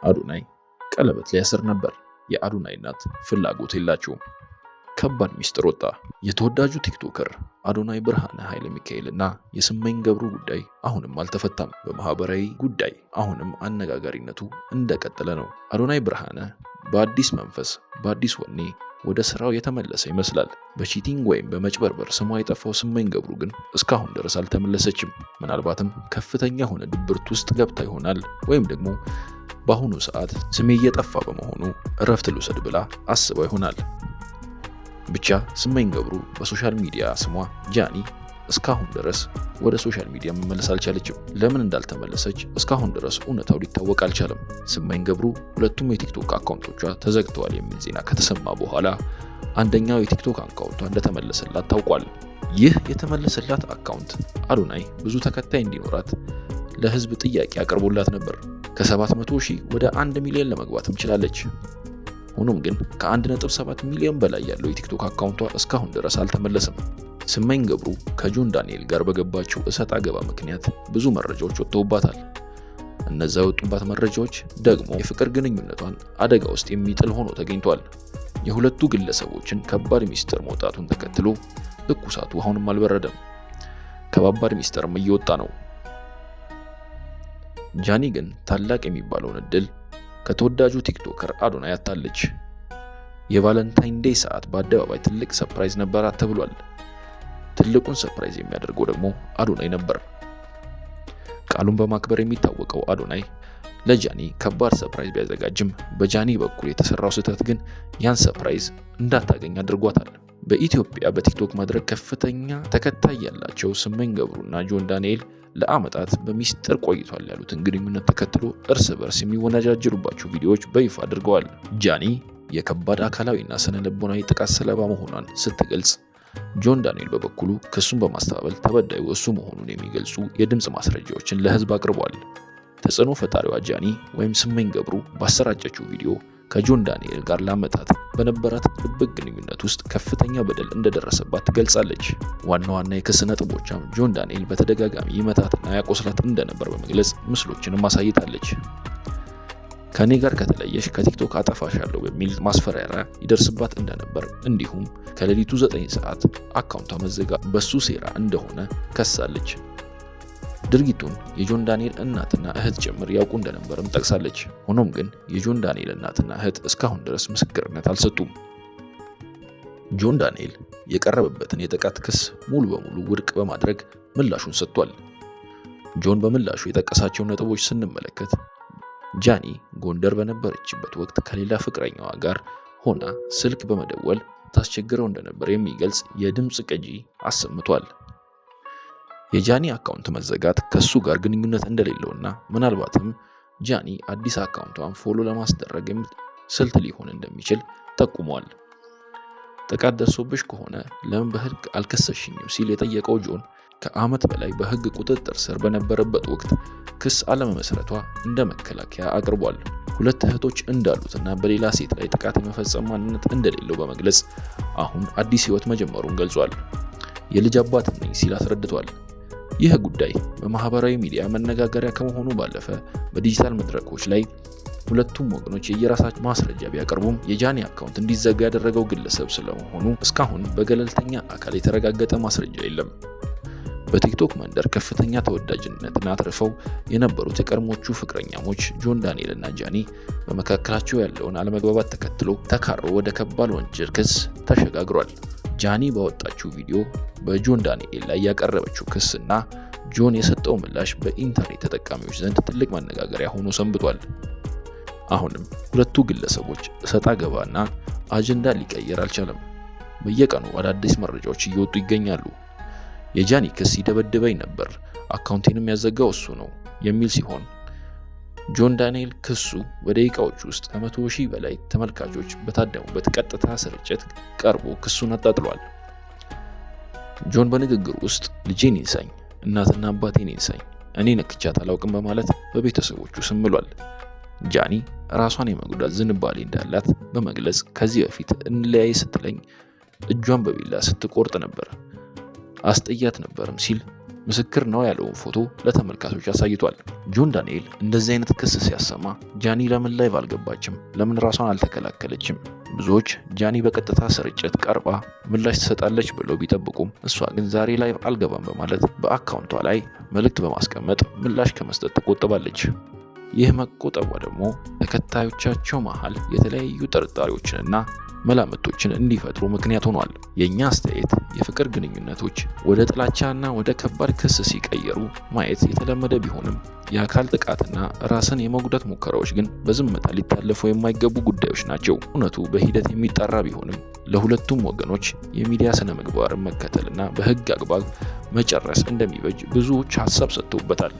አዶናይ ቀለበት ሊያስር ነበር። የአዶናይ እናት ፍላጎት የላቸውም። ከባድ ሚስጥር ወጣ። የተወዳጁ ቲክቶከር አዶናይ ብርሃነ ኃይለ ሚካኤልና የስመኝ ገብሩ ጉዳይ አሁንም አልተፈታም። በማህበራዊ ጉዳይ አሁንም አነጋጋሪነቱ እንደቀጠለ ነው። አዶናይ ብርሃነ በአዲስ መንፈስ በአዲስ ወኔ ወደ ስራው የተመለሰ ይመስላል። በቺቲንግ ወይም በመጭበርበር ስሟ የጠፋው ስመኝ ገብሩ ግን እስካሁን ድረስ አልተመለሰችም። ምናልባትም ከፍተኛ የሆነ ድብርት ውስጥ ገብታ ይሆናል፣ ወይም ደግሞ በአሁኑ ሰዓት ስሜ እየጠፋ በመሆኑ እረፍት ልውሰድ ብላ አስባ ይሆናል። ብቻ ስመኝ ገብሩ በሶሻል ሚዲያ ስሟ ጃኒ እስካሁን ድረስ ወደ ሶሻል ሚዲያ መመለስ አልቻለችም። ለምን እንዳልተመለሰች እስካሁን ድረስ እውነታው ሊታወቅ አልቻለም። ስመኝ ገብሩ ሁለቱም የቲክቶክ አካውንቶቿ ተዘግተዋል የሚል ዜና ከተሰማ በኋላ አንደኛው የቲክቶክ አካውንቷ እንደተመለሰላት ታውቋል። ይህ የተመለሰላት አካውንት አዶናይ ብዙ ተከታይ እንዲኖራት ለህዝብ ጥያቄ አቅርቦላት ነበር። ከ700,000 ወደ 1 ሚሊዮን ለመግባትም ችላለች። ሆኖም ግን ከ1.7 ሚሊዮን በላይ ያለው የቲክቶክ አካውንቷ እስካሁን ድረስ አልተመለሰም። ስመኝ ገብሩ ከጆን ዳንኤል ጋር በገባችው እሰጥ አገባ ምክንያት ብዙ መረጃዎች ወጥተውባታል። እነዛ የወጡባት መረጃዎች ደግሞ የፍቅር ግንኙነቷን አደጋ ውስጥ የሚጥል ሆኖ ተገኝቷል። የሁለቱ ግለሰቦችን ከባድ ሚስጥር መውጣቱን ተከትሎ ትኩሳቱ አሁንም አልበረደም። ከባባድ ሚስጥርም እየወጣ ነው። ጃኒ ግን ታላቅ የሚባለውን እድል ከተወዳጁ ቲክቶከር አዶናይ አታለች። የቫለንታይን ዴይ ሰዓት በአደባባይ ትልቅ ሰርፕራይዝ ነበራት ተብሏል። ትልቁን ሰርፕራይዝ የሚያደርገው ደግሞ አዶናይ ነበር። ቃሉን በማክበር የሚታወቀው አዶናይ ለጃኒ ከባድ ሰርፕራይዝ ቢያዘጋጅም በጃኒ በኩል የተሰራው ስህተት ግን ያን ሰርፕራይዝ እንዳታገኝ አድርጓታል። በኢትዮጵያ በቲክቶክ መድረክ ከፍተኛ ተከታይ ያላቸው ስመኝ ገብሩና ጆን ዳንኤል ለዓመታት በሚስጥር ቆይቷል ያሉትን ግንኙነት ተከትሎ እርስ በርስ የሚወነጃጀሩባቸው ቪዲዮዎች በይፋ አድርገዋል። ጃኒ የከባድ አካላዊና ስነ ልቦናዊ ጥቃት ሰለባ መሆኗን ስትገልጽ፣ ጆን ዳንኤል በበኩሉ ክሱን በማስተባበል ተበዳዩ እሱ መሆኑን የሚገልጹ የድምፅ ማስረጃዎችን ለህዝብ አቅርቧል። ተጽዕኖ ፈጣሪዋ ጃኒ ወይም ስመኝ ገብሩ ባሰራጨችው ቪዲዮ ከጆን ዳንኤል ጋር ለዓመታት በነበራት ድብቅ ግንኙነት ውስጥ ከፍተኛ በደል እንደደረሰባት ትገልጻለች። ዋና ዋና የክስ ነጥቦቿም ጆን ዳንኤል በተደጋጋሚ ይመታትና ያቆስላት እንደነበር በመግለጽ ምስሎችንም አሳይታለች። ከኔ ጋር ከተለየሽ ከቲክቶክ አጠፋሻለሁ በሚል ማስፈራሪያ ይደርስባት እንደነበር፣ እንዲሁም ከሌሊቱ 9 ሰዓት አካውንቷ መዘጋ በሱ ሴራ እንደሆነ ከሳለች። ድርጊቱን የጆን ዳንኤል እናትና እህት ጭምር ያውቁ እንደነበርም ጠቅሳለች። ሆኖም ግን የጆን ዳንኤል እናትና እህት እስካሁን ድረስ ምስክርነት አልሰጡም። ጆን ዳንኤል የቀረበበትን የጥቃት ክስ ሙሉ በሙሉ ውድቅ በማድረግ ምላሹን ሰጥቷል። ጆን በምላሹ የጠቀሳቸው ነጥቦች ስንመለከት ጃኒ ጎንደር በነበረችበት ወቅት ከሌላ ፍቅረኛዋ ጋር ሆና ስልክ በመደወል ታስቸግረው እንደነበር የሚገልጽ የድምፅ ቅጂ አሰምቷል። የጃኒ አካውንት መዘጋት ከሱ ጋር ግንኙነት እንደሌለውና ምናልባትም ጃኒ አዲስ አካውንቷን ፎሎ ለማስደረግ ስልት ሊሆን እንደሚችል ጠቁሟል። ጥቃት ደርሶብሽ ከሆነ ለምን በህግ አልከሰሽኝም ሲል የጠየቀው ጆን ከዓመት በላይ በህግ ቁጥጥር ስር በነበረበት ወቅት ክስ አለመመስረቷ እንደ መከላከያ አቅርቧል። ሁለት እህቶች እንዳሉትና በሌላ ሴት ላይ ጥቃት የመፈጸም ማንነት እንደሌለው በመግለጽ አሁን አዲስ ህይወት መጀመሩን ገልጿል። የልጅ አባት ነኝ ሲል አስረድቷል። ይህ ጉዳይ በማህበራዊ ሚዲያ መነጋገሪያ ከመሆኑ ባለፈ በዲጂታል መድረኮች ላይ ሁለቱም ወገኖች የየራሳቸው ማስረጃ ቢያቀርቡም የጃኒ አካውንት እንዲዘጋ ያደረገው ግለሰብ ስለመሆኑ እስካሁን በገለልተኛ አካል የተረጋገጠ ማስረጃ የለም። በቲክቶክ መንደር ከፍተኛ ተወዳጅነትን አትርፈው የነበሩት የቀድሞቹ ፍቅረኛሞች ጆን ዳንኤል እና ጃኒ በመካከላቸው ያለውን አለመግባባት ተከትሎ ተካሮ ወደ ከባድ ወንጀል ክስ ተሸጋግሯል። ጃኒ ባወጣችው ቪዲዮ በጆን ዳንኤል ላይ ያቀረበችው ክስና ጆን የሰጠው ምላሽ በኢንተርኔት ተጠቃሚዎች ዘንድ ትልቅ መነጋገሪያ ሆኖ ሰንብቷል። አሁንም ሁለቱ ግለሰቦች እሰጥ አገባና አጀንዳ ሊቀየር አልቻለም። በየቀኑ አዳዲስ መረጃዎች እየወጡ ይገኛሉ። የጃኒ ክስ ይደበድበኝ ነበር፣ አካውንቴንም ያዘጋው እሱ ነው የሚል ሲሆን ጆን ዳንኤል ክሱ በደቂቃዎች ውስጥ ከ100,000 በላይ ተመልካቾች በታደሙበት ቀጥታ ስርጭት ቀርቦ ክሱን አጣጥሏል። ጆን በንግግር ውስጥ ልጄን ይንሳኝ፣ እናትና አባቴን ይንሳኝ፣ እኔ ነክቻት አላውቅም በማለት በቤተሰቦቹ ስም ብሏል። ጃኒ ራሷን የመጉዳት ዝንባሌ እንዳላት በመግለጽ ከዚህ በፊት እንለያይ ስትለኝ እጇን በቢላ ስትቆርጥ ነበር፣ አስጠያት ነበርም ሲል ምስክር ነው ያለውን ፎቶ ለተመልካቾች አሳይቷል። ጆን ዳንኤል እንደዚህ አይነት ክስ ሲያሰማ ጃኒ ለምን ላይቭ አልገባችም? ለምን ራሷን አልተከላከለችም? ብዙዎች ጃኒ በቀጥታ ስርጭት ቀርባ ምላሽ ትሰጣለች ብለው ቢጠብቁም እሷ ግን ዛሬ ላይቭ አልገባም በማለት በአካውንቷ ላይ መልእክት በማስቀመጥ ምላሽ ከመስጠት ተቆጥባለች። ይህ መቆጠቧ ደግሞ ተከታዮቻቸው መሃል የተለያዩ ጥርጣሬዎችንና መላምቶችን እንዲፈጥሩ ምክንያት ሆኗል። የኛ አስተያየት የፍቅር ግንኙነቶች ወደ ጥላቻና ወደ ከባድ ክስ ሲቀየሩ ማየት የተለመደ ቢሆንም የአካል ጥቃትና ራስን የመጉዳት ሙከራዎች ግን በዝምታ ሊታለፉ የማይገቡ ጉዳዮች ናቸው። እውነቱ በሂደት የሚጣራ ቢሆንም ለሁለቱም ወገኖች የሚዲያ ስነ ምግባርን መከተልና በሕግ አግባብ መጨረስ እንደሚበጅ ብዙዎች ሀሳብ ሰጥተውበታል።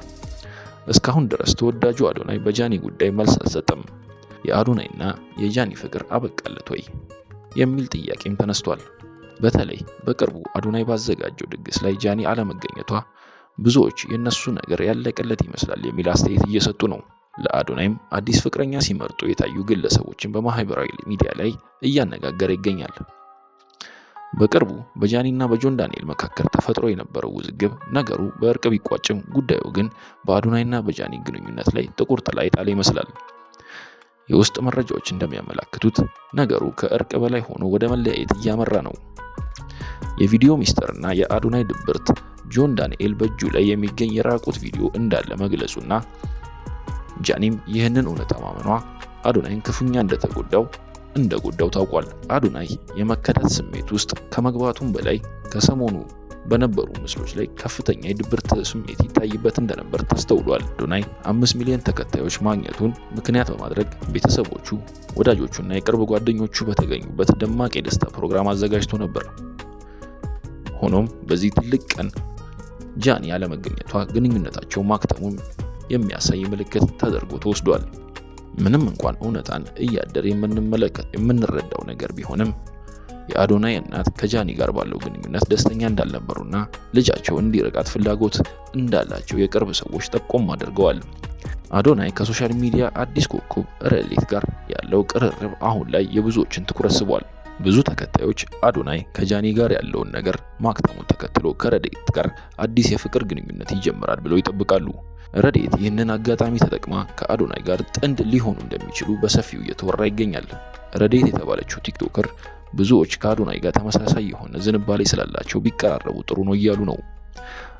እስካሁን ድረስ ተወዳጁ አዶናይ በጃኒ ጉዳይ መልስ አልሰጠም። የአዶናይና የጃኒ ፍቅር አበቃለት ወይ የሚል ጥያቄም ተነስቷል። በተለይ በቅርቡ አዶናይ ባዘጋጀው ድግስ ላይ ጃኒ አለመገኘቷ ብዙዎች የነሱ ነገር ያለቀለት ይመስላል የሚል አስተያየት እየሰጡ ነው። ለአዶናይም አዲስ ፍቅረኛ ሲመርጡ የታዩ ግለሰቦችን በማህበራዊ ሚዲያ ላይ እያነጋገረ ይገኛል። በቅርቡ በጃኒና በጆን ዳንኤል መካከል ተፈጥሮ የነበረው ውዝግብ ነገሩ በእርቅ ቢቋጭም ጉዳዩ ግን በአዶናይና በጃኒ ግንኙነት ላይ ጥቁር ጥላ የጣለ ይመስላል። የውስጥ መረጃዎች እንደሚያመለክቱት ነገሩ ከእርቅ በላይ ሆኖ ወደ መለያየት እያመራ ነው። የቪዲዮ ሚስጥርና የአዶናይ ድብርት ጆን ዳንኤል በእጁ ላይ የሚገኝ የራቁት ቪዲዮ እንዳለ መግለጹና ጃኒም ይህንን እውነታ ማመኗ አዶናይን ክፉኛ እንደጎዳው ታውቋል። አዶናይ የመከዳት ስሜት ውስጥ ከመግባቱም በላይ ከሰሞኑ በነበሩ ምስሎች ላይ ከፍተኛ የድብርት ስሜት ይታይበት እንደነበር ተስተውሏል። አዶናይ 5 ሚሊዮን ተከታዮች ማግኘቱን ምክንያት በማድረግ ቤተሰቦቹ፣ ወዳጆቹና የቅርብ ጓደኞቹ በተገኙበት ደማቅ የደስታ ፕሮግራም አዘጋጅቶ ነበር። ሆኖም በዚህ ትልቅ ቀን ጃኒ ያለመገኘቷ ግንኙነታቸው ማክተሙን የሚያሳይ ምልክት ተደርጎ ተወስዷል። ምንም እንኳን እውነታን እያደር የምንረዳው ነገር ቢሆንም የአዶናይ እናት ከጃኒ ጋር ባለው ግንኙነት ደስተኛ እንዳልነበሩና ልጃቸው እንዲርቃት ፍላጎት እንዳላቸው የቅርብ ሰዎች ጠቆም አድርገዋል። አዶናይ ከሶሻል ሚዲያ አዲስ ኮከብ ረዴት ጋር ያለው ቅርርብ አሁን ላይ የብዙዎችን ትኩረት ስቧል። ብዙ ተከታዮች አዶናይ ከጃኒ ጋር ያለውን ነገር ማክተሙን ተከትሎ ከረዴት ጋር አዲስ የፍቅር ግንኙነት ይጀምራል ብለው ይጠብቃሉ። ረዴት ይህንን አጋጣሚ ተጠቅማ ከአዶናይ ጋር ጥንድ ሊሆኑ እንደሚችሉ በሰፊው እየተወራ ይገኛል። ረዴት የተባለችው ቲክቶከር ብዙዎች ከአዶናይ ጋር ተመሳሳይ የሆነ ዝንባሌ ስላላቸው ቢቀራረቡ ጥሩ ነው እያሉ ነው።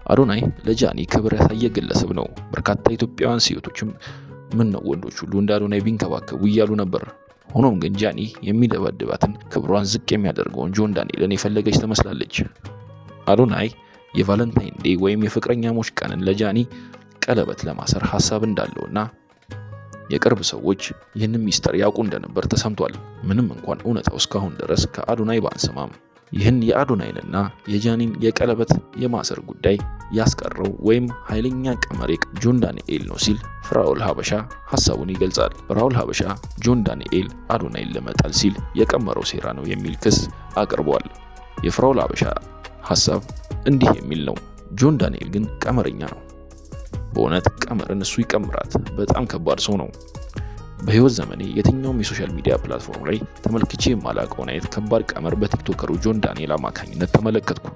አዶናይ ለጃኒ ክብር ያሳየ ግለሰብ ነው። በርካታ ኢትዮጵያውያን ሴቶችም ምን ነው ወንዶች ሁሉ እንደ አዶናይ ቢንከባከቡ እያሉ ነበር። ሆኖም ግን ጃኒ የሚደበድባትን ክብሯን ዝቅ የሚያደርገውን ጆን ዳንኤልን የፈለገች ትመስላለች። አዶናይ የቫለንታይን ዴይ ወይም የፍቅረኛሞች ቀንን ለጃኒ ቀለበት ለማሰር ሐሳብ እንዳለውና የቅርብ ሰዎች ይህንን ሚስጥር ያውቁ እንደነበር ተሰምቷል። ምንም እንኳን እውነታው እስካሁን ድረስ ከአዶናይ ባንሰማም ይህን የአዶናይንና የጃኒን የቀለበት የማሰር ጉዳይ ያስቀረው ወይም ኃይለኛ ቀመር ጆን ዳንኤል ነው ሲል ፍራኦል ሀበሻ ሐሳቡን ይገልጻል። ፍራኦል ሀበሻ ጆን ዳንኤል አዶናይን ለመጣል ሲል የቀመረው ሴራ ነው የሚል ክስ አቅርቧል። የፍራኦል ሀበሻ ሐሳብ እንዲህ የሚል ነው። ጆን ዳንኤል ግን ቀመረኛ ነው። በእውነት ቀመርን እሱ ይቀምራት። በጣም ከባድ ሰው ነው። በህይወት ዘመኔ የትኛውም የሶሻል ሚዲያ ፕላትፎርም ላይ ተመልክቼ የማላውቀውን አይነት ከባድ ቀመር በቲክቶከሩ ጆን ዳንኤል አማካኝነት ተመለከትኩ።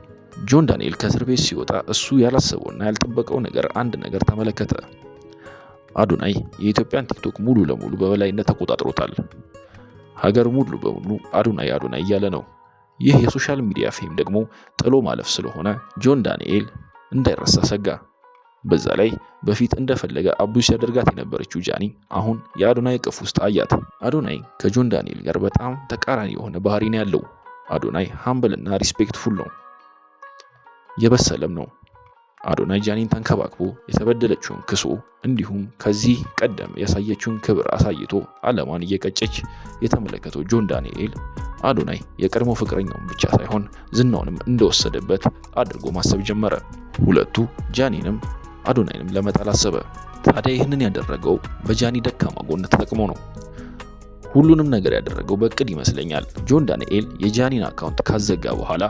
ጆን ዳንኤል ከእስር ቤት ሲወጣ እሱ ያላሰበውና ያልጠበቀው አንድ ነገር ተመለከተ። አዶናይ የኢትዮጵያን ቲክቶክ ሙሉ ለሙሉ በበላይነት ተቆጣጥሮታል። ሀገር ሙሉ በሙሉ አዶናይ እያለ ነው። ይህ የሶሻል ሚዲያ ፌም ደግሞ ጥሎ ማለፍ ስለሆነ ጆን ዳንኤል እንዳይረሳ ሰጋ። በዛ ላይ በፊት እንደፈለገ አቡስ ያደርጋት የነበረችው ጃኒ አሁን የአዶናይ ቅፍ ውስጥ አያት። አዶናይ ከጆን ዳንኤል ጋር በጣም ተቃራኒ የሆነ ባህሪ ነው ያለው። አዶናይ ሃምብልና ሪስፔክትፉል ነው፣ የበሰለም ነው። አዶናይ ጃኒን ተንከባክቦ የተበደለችውን ክሶ እንዲሁም ከዚህ ቀደም ያሳየችውን ክብር አሳይቶ ዓለማን እየቀጨች የተመለከተው ጆን ዳንኤል አዶናይ የቀድሞ ፍቅረኛውን ብቻ ሳይሆን ዝናውንም እንደወሰደበት አድርጎ ማሰብ ጀመረ። ሁለቱ ጃኒንም አዶናይንም ለመጣል አሰበ። ታዲያ ይህንን ያደረገው በጃኒ ደካማ ጎን ተጠቅሞ ነው። ሁሉንም ነገር ያደረገው በእቅድ ይመስለኛል። ጆን ዳንኤል የጃኒን አካውንት ካዘጋ በኋላ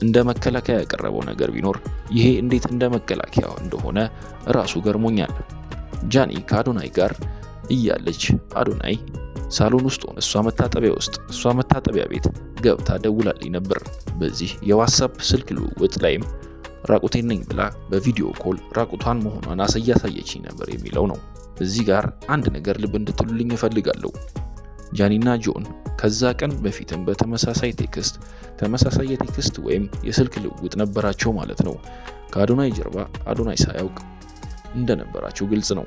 እንደ መከላከያ ያቀረበው ነገር ቢኖር ይሄ እንዴት እንደ መከላከያ እንደሆነ ራሱ ገርሞኛል። ጃኒ ከአዶናይ ጋር እያለች አዶናይ ሳሎን ውስጥ ሆነ እሷ መታጠቢያ ቤት ገብታ ደውላልኝ ነበር። በዚህ የዋትስአፕ ስልክ ልውውጥ ላይም ራቁቴን ነኝ ብላ በቪዲዮ ኮል ራቁቷን መሆኗን እያሳየችኝ ነበር የሚለው ነው። እዚህ ጋር አንድ ነገር ልብ እንድትሉልኝ እፈልጋለሁ። ጃኒና ጆን ከዛ ቀን በፊትም በተመሳሳይ የቴክስት ወይም የስልክ ልውውጥ ነበራቸው ማለት ነው። ከአዶናይ ጀርባ አዶናይ ሳያውቅ እንደነበራቸው ግልጽ ነው።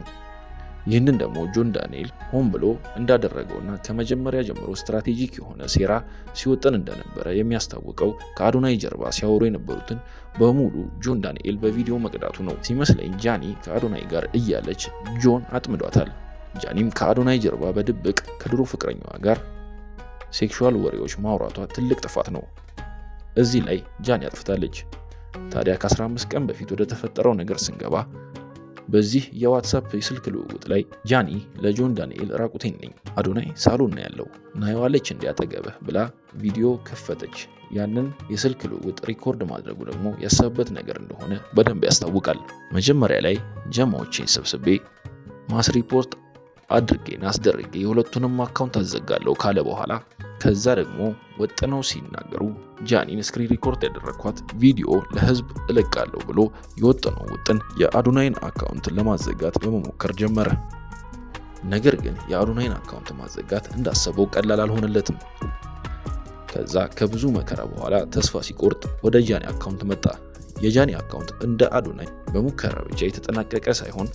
ይህንን ደግሞ ጆን ዳንኤል ሆን ብሎ እንዳደረገውና ከመጀመሪያ ጀምሮ ስትራቴጂክ የሆነ ሴራ ሲወጥን እንደነበረ የሚያስታውቀው ከአዶናይ ጀርባ ሲያወሩ የነበሩትን በሙሉ ጆን ዳንኤል በቪዲዮ መቅዳቱ ነው። ሲመስለኝ ጃኒ ከአዶናይ ጋር እያለች ጆን አጥምዷታል። ጃኒም ከአዶናይ ጀርባ በድብቅ ከድሮ ፍቅረኛዋ ጋር ሴክሹዋል ወሬዎች ማውራቷ ትልቅ ጥፋት ነው። እዚህ ላይ ጃኒ አጥፍታለች። ታዲያ ከ15 ቀን በፊት ወደ ተፈጠረው ነገር ስንገባ በዚህ የዋትስአፕ የስልክ ልውውጥ ላይ ጃኒ ለጆን ዳንኤል ራቁቴን ነኝ፣ አዶናይ ሳሎን ነው ያለው፣ ናየዋለች እንዲያጠገብህ ብላ ቪዲዮ ከፈተች። ያንን የስልክ ልውውጥ ሪኮርድ ማድረጉ ደግሞ ያሰበበት ነገር እንደሆነ በደንብ ያስታውቃል። መጀመሪያ ላይ ጀማዎችን ሰብስቤ ማስ ሪፖርት አድርጌና አስደርጌ የሁለቱንም አካውንት አዘጋለሁ ካለ በኋላ ከዛ ደግሞ ወጥነው ሲናገሩ ጃኒን ስክሪን ሪኮርድ ያደረኳት ቪዲዮ ለህዝብ እለቃለሁ ብሎ የወጠነው ውጥን የአዶናይን አካውንት ለማዘጋት በመሞከር ጀመረ። ነገር ግን የአዶናይን አካውንት ማዘጋት እንዳሰበው ቀላል አልሆነለትም። ከዛ ከብዙ መከራ በኋላ ተስፋ ሲቆርጥ ወደ ጃኒ አካውንት መጣ። የጃኒ አካውንት እንደ አዶናይ በሙከራ ብቻ የተጠናቀቀ ሳይሆን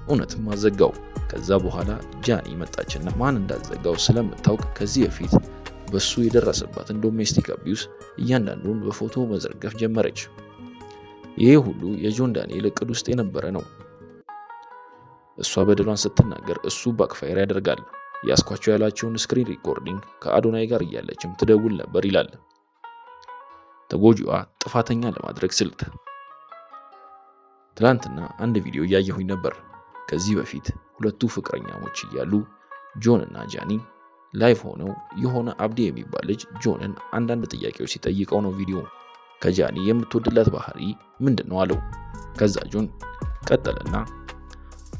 እውነትም አዘጋው። ከዛ በኋላ ጃኒ መጣችና ማን እንዳዘጋው ስለምታውቅ ከዚህ በፊት በሱ የደረሰባትን ዶሜስቲክ አቢዩስ እያንዳንዱን በፎቶ መዘርገፍ ጀመረች። ይሄ ሁሉ የጆን ዳንኤል እቅድ ውስጥ የነበረ ነው። እሷ በደሏን ስትናገር እሱ ባክፋየር ያደርጋል። ያስኳቸው ያላቸውን ስክሪን ሪኮርዲንግ ከአዶናይ ጋር እያለችም ትደውል ነበር ይላል። ተጎጂዋ ጥፋተኛ ለማድረግ ስልት። ትላንትና አንድ ቪዲዮ እያየሁኝ ነበር። ከዚህ በፊት ሁለቱ ፍቅረኛሞች እያሉ ጆን እና ጃኒ ላይቭ ሆነው የሆነ አብዲ የሚባል ልጅ ጆንን አንዳንድ ጥያቄዎች ሲጠይቀው ነው ቪዲዮ። ከጃኒ የምትወድላት ባህሪ ምንድነው አለው። ከዛ ጆን ቀጠለና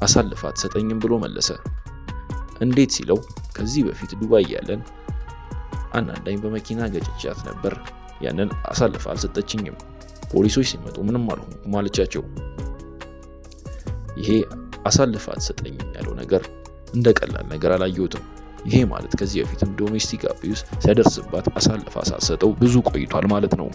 አሳልፋ አትሰጠኝም ብሎ መለሰ። እንዴት ሲለው ከዚህ በፊት ዱባይ ያለን አንዳንዴ በመኪና ገጭቻት ነበር፣ ያንን አሳልፋ አልሰጠችኝም፣ ፖሊሶች ሲመጡ ምንም አልሆንኩም አለቻቸው። ይሄ አሳልፋ አትሰጠኝም ያለው ነገር እንደ ቀላል ነገር አላየሁትም። ይሄ ማለት ከዚህ በፊትም ዶሜስቲክ አቢዩስ ሲያደርስባት አሳልፋ ሳትሰጠው ብዙ ቆይቷል ማለት ነው።